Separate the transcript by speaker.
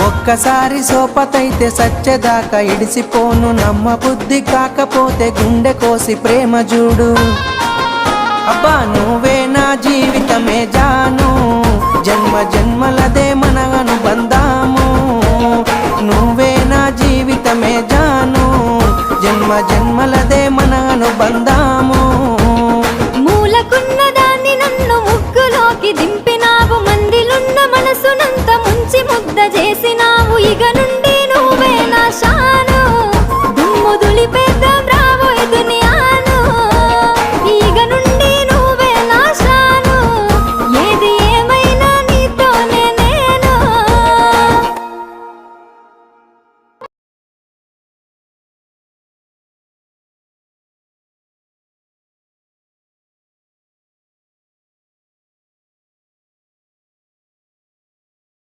Speaker 1: ఒక్కసారి సోపతైతే సచ్చేదాకా ఇడిసిపోను, నమ్మ బుద్ధి కాకపోతే గుండె కోసి ప్రేమ చూడు. అబ్బా నువ్వే నా జీవితమే జాను, జన్మ జన్మలదే